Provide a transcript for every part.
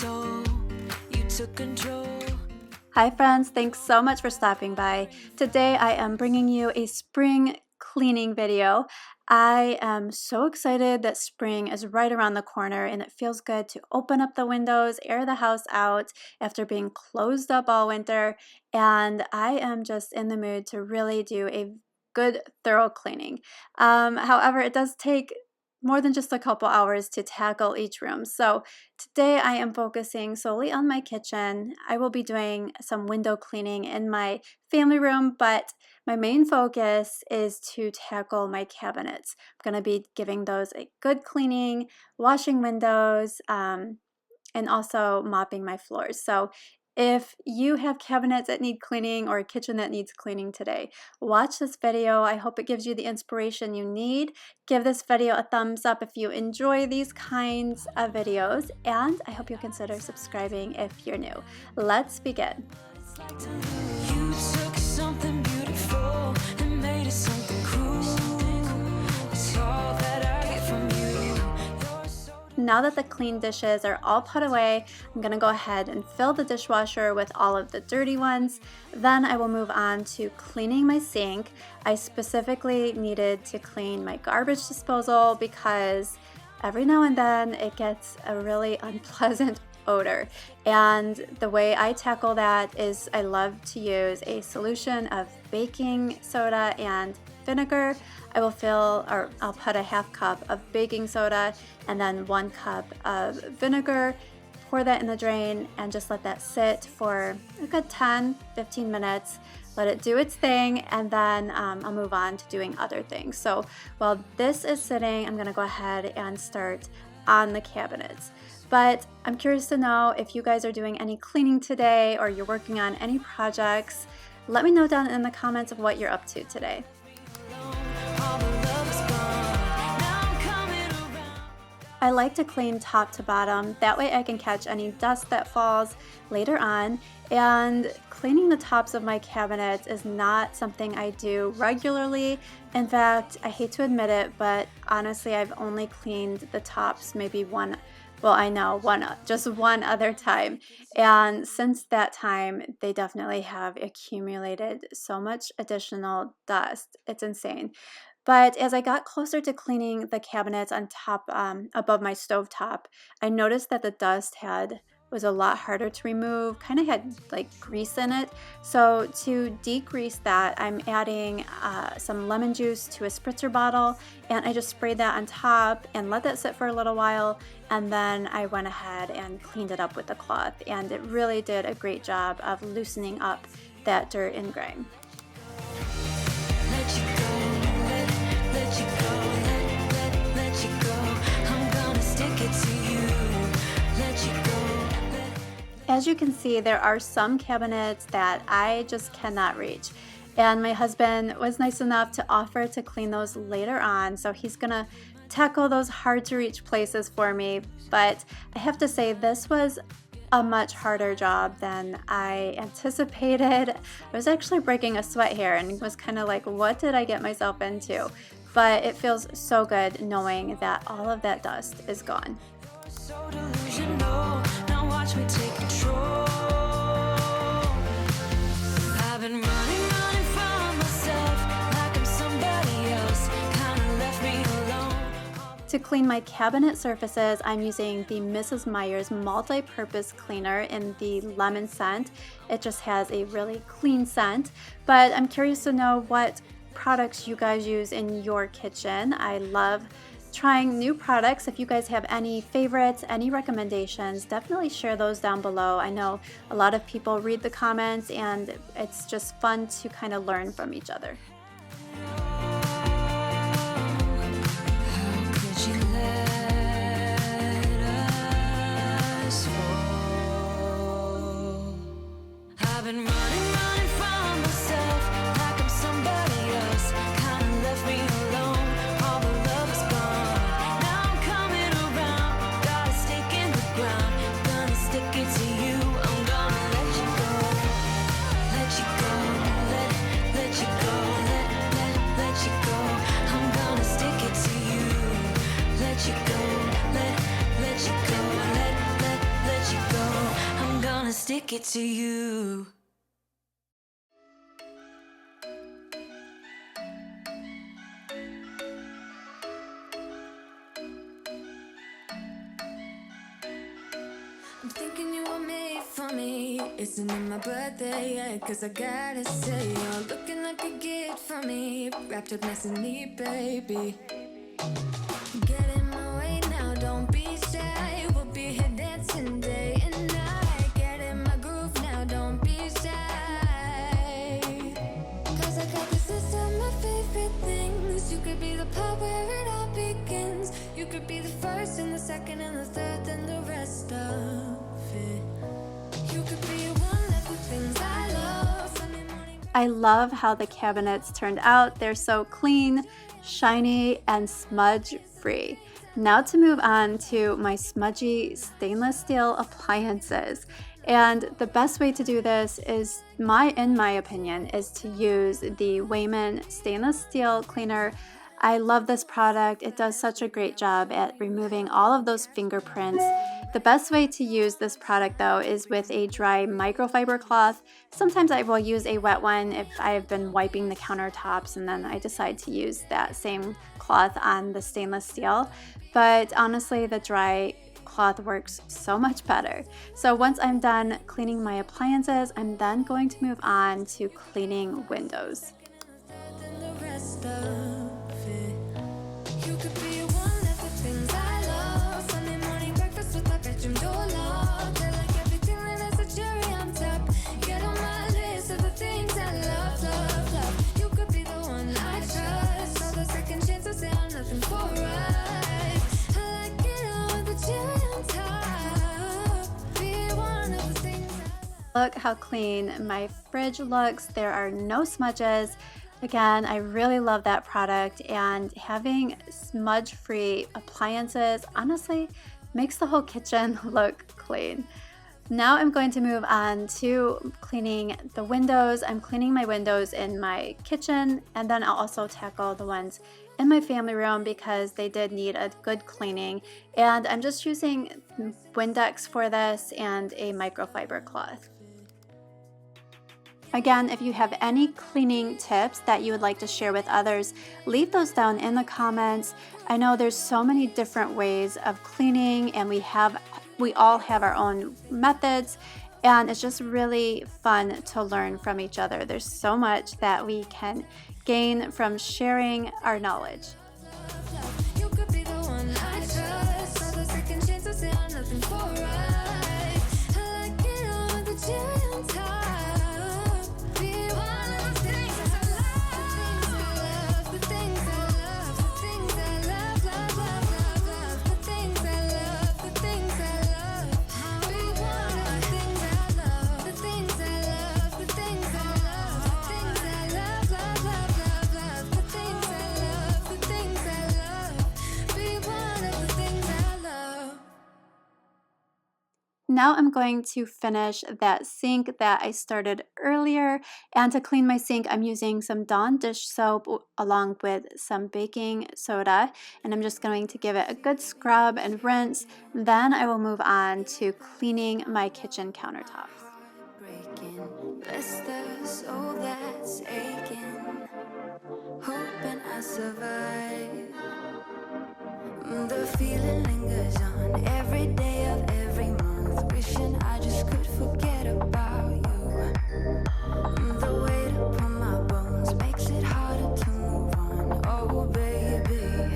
soul, you took control. Hi friends, thanks so much for stopping by. Today I am bringing you a spring cleaning video. I am so excited that spring is right around the corner and it feels good to open up the windows, air the house out after being closed up all winter, and I am just in the mood to really do a good thorough cleaning. However, it does take more than just a couple hours to tackle each room. So today I am focusing solely on my kitchen. I will be doing some window cleaning in my family room, but my main focus is to tackle my cabinets. I'm going to be giving those a good cleaning, washing windows, and also mopping my floors. So if you have cabinets that need cleaning or a kitchen that needs cleaning today, watch this video. I hope it gives you the inspiration you need. Give this video a thumbs up if you enjoy these kinds of videos, and I hope you'll consider subscribing if you're new. Let's begin. You took something beautiful and made it something cruel. It's all that I get from you. You're so Now that the clean dishes are all put away, I'm going to go ahead and fill the dishwasher with all of the dirty ones. Then I will move on to cleaning my sink. I specifically needed to clean my garbage disposal because every now and then it gets a really unpleasant odor. And the way I tackle that is I love to use a solution of baking soda and vinegar. I'll put a half cup of baking soda and then 1 cup of vinegar, pour that in the drain and just let that sit for a good 10-15 minutes. Let it do its thing, and then I'll move on to doing other things. So while this is sitting, I'm gonna go ahead and start on the cabinets. But I'm curious to know if you guys are doing any cleaning today or you're working on any projects. Let me know down in the comments of what you're up to today. all the love is gone. Now I'm coming around. I like to clean top to bottom. That way I can catch any dust that falls later on. And cleaning the tops of my cabinets is not something I do regularly. In fact, I hate to admit it, but honestly, I've only cleaned the tops maybe just one other time. And since that time, they definitely have accumulated so much additional dust. It's insane. But as I got closer to cleaning the cabinets on top, above my stovetop, I noticed that the dust was a lot harder to remove, kind of had like grease in it. So to degrease that, I'm adding some lemon juice to a spritzer bottle, and I just sprayed that on top and let that sit for a little while, and then I went ahead and cleaned it up with the cloth, and it really did a great job of loosening up that dirt and grime. Let you go, let you go, let you go. I'm gonna stick it to you. Let you go. As you can see, there are some cabinets that I just cannot reach. And my husband was nice enough to offer to clean those later on. So he's gonna tackle those hard to reach places for me. But I have to say, this was a much harder job than I anticipated. I was actually breaking a sweat here and was kind of like, what did I get myself into? But it feels so good knowing that all of that dust is gone. So delusional. Now watch me take control. I've been running from myself like I'm somebody else. Kinda left me alone. To clean my cabinet surfaces, I'm using the Mrs. Meyer's multi-purpose cleaner in the lemon scent. It just has a really clean scent, but I'm curious to know what products you guys use in your kitchen. I love trying new products. If you guys have any favorites, any recommendations, definitely share those down below. I know a lot of people read the comments and it's just fun to kind of learn from each other. How could you let us fall? I've been running from myself like I'm somebody else. Kinda left me alone. All the love is gone. Now I'm coming around. Got a stake in the ground. Gonna stick it to you. I'm gonna let you go. Let you go. Let you go. Let you go. I'm gonna stick it to you. Let you go. Let you go. Let you go. stick it to you. I'm thinking you were made for me. Isn't it my birthday yet? Cause I gotta say, you're looking like a gift for me. Wrapped up nice and neat, baby. Get in my way now, don't be shy. We'll be here dancing day and night. Get in my groove now, don't be shy. Cause I got this list of my favorite things. You could be the part where it all begins. You could be the first and the second and the third and the rest of it. You could be one of the things I love. Sunday morning. I love how the cabinets turned out. They're so clean, shiny, and smudge-free. Now to move on to my smudgy stainless steel appliances. And the best way to do this is, in my opinion, is to use the Wayman stainless steel cleaner. I love this product. It does such a great job at removing all of those fingerprints. The best way to use this product though is with a dry microfiber cloth. Sometimes I will use a wet one if I've been wiping the countertops and then I decide to use that same cloth on the stainless steel. But honestly, the dry cloth works so much better. So once I'm done cleaning my appliances, I'm then going to move on to cleaning windows. You could be one of the things I love. Sunday morning breakfast with my bedroom door locked. I like everything that has a cherry on top. Get on my list of the things I love, love, love. You could be the one I trust. All the second chances, they are nothing for right. I like it all with the cherry on top. Be one of the things I love. Look how clean my fridge looks. There are no smudges. Again, I really love that product, and having smudge-free appliances honestly makes the whole kitchen look clean. Now I'm going to move on to cleaning the windows. I'm cleaning my windows in my kitchen, and then I'll also tackle the ones in my family room because they did need a good cleaning. And I'm just using Windex for this and a microfiber cloth. Again, if you have any cleaning tips that you would like to share with others, leave those down in the comments. I know there's so many different ways of cleaning, and we all have our own methods, and it's just really fun to learn from each other. There's so much that we can gain from sharing our knowledge. You could be the one I trust. All the second chances, they are nothing for right. I like it all with the cherry on top. Be one of the things I love. The things I love, the things I love, love, love, love, love. The things I love, the things I love. Be one of the things I love. The things I love, the things I love, the things I love, love, love, love, love. The things I love, the things I love. Be one of the things I love. Now I'm going to finish that sink that I started earlier, and to clean my sink I'm using some Dawn dish soap along with some baking soda, and I'm just going to give it a good scrub and rinse. Then I will move on to cleaning my kitchen countertops. Breaking, bless the soul that's aching, hoping I survive. The feeling lingers on every day of every month, wishing I just could forget about you. The weight upon my bones makes it harder to move on. Oh baby,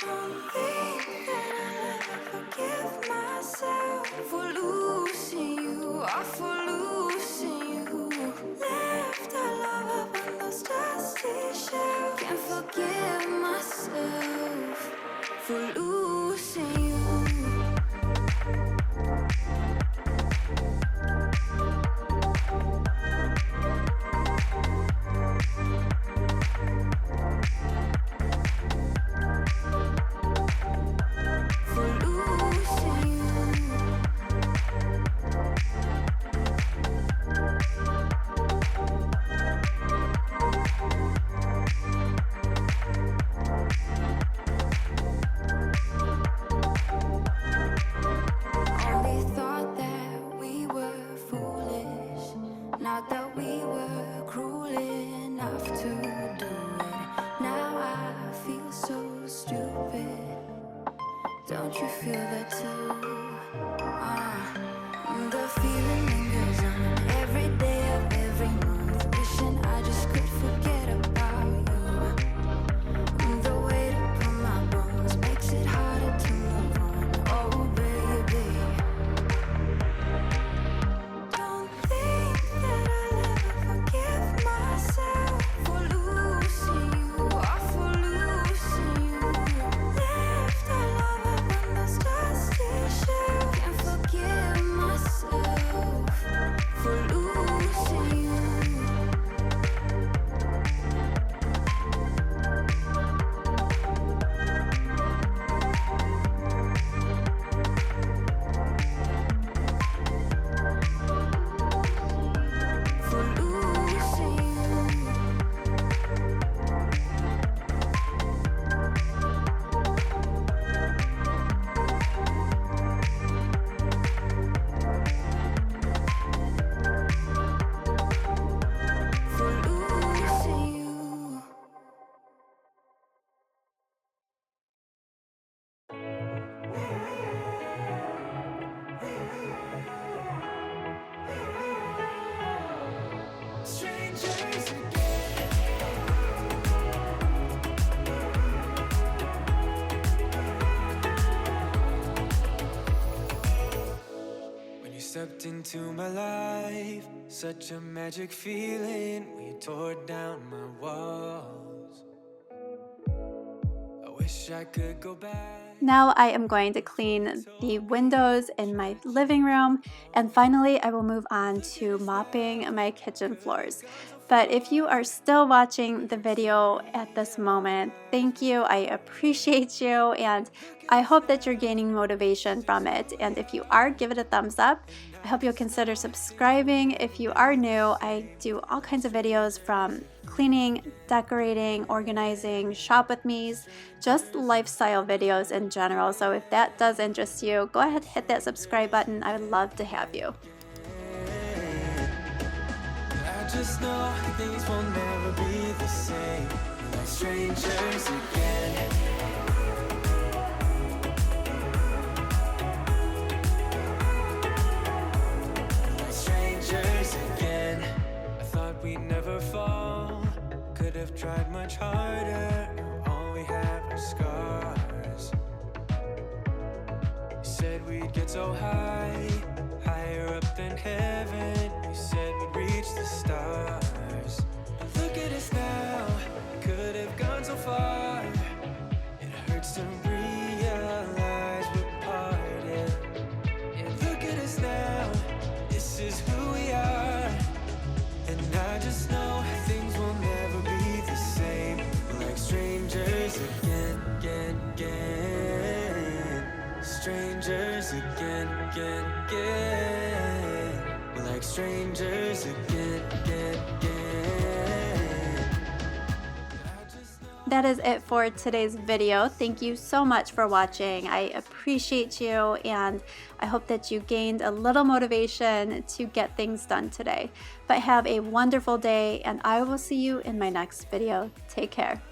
don't think that I'll ever forgive myself for losing you, or for losing you. Left our love up on those dusty shelves. Can't forgive myself for losing Don't you feel that too? The feeling lingers on every day of every month. Wishing I just could forget about you. The weight upon my bones makes it harder to move on. Oh baby, don't think that I'll ever forgive myself for losing you, or for losing you. Left our love up on those dusty shelves. Can't forgive myself for losing you. For losing you. For losing you. Strangers again. When you stepped into my life, such a magic feeling when you tore down my walls. I wish I could go back. Now I am going to clean the windows in my living room, and finally I will move on to mopping my kitchen floors. But if you are still watching the video at this moment, thank you. I appreciate you, and I hope that you're gaining motivation from it. And if you are, give it a thumbs up. I hope you'll consider subscribing. If you are new, I do all kinds of videos from cleaning, decorating, organizing, shop with me's, just lifestyle videos in general. So if that does interest you, go ahead and hit that subscribe button. I would love to have you. I just know things will never be the same. Like strangers again. Like strangers again. I thought we'd never fall. Could have tried much harder. Now all we have are scars. You said we'd get so high, higher up than heaven. You said we'd reach the stars. But look at us now, could have gone so far. It hurts to realize we're parted. And look at us now, this is who we are. And I just know things will never be the same. We're like strangers again, again, again. Strangers again, again, again. We're like strangers again, again, again. I just know. That is it for today's video. Thank you so much for watching. I appreciate you, and I hope that you gained a little motivation to get things done today. But have a wonderful day, and I will see you in my next video. Take care.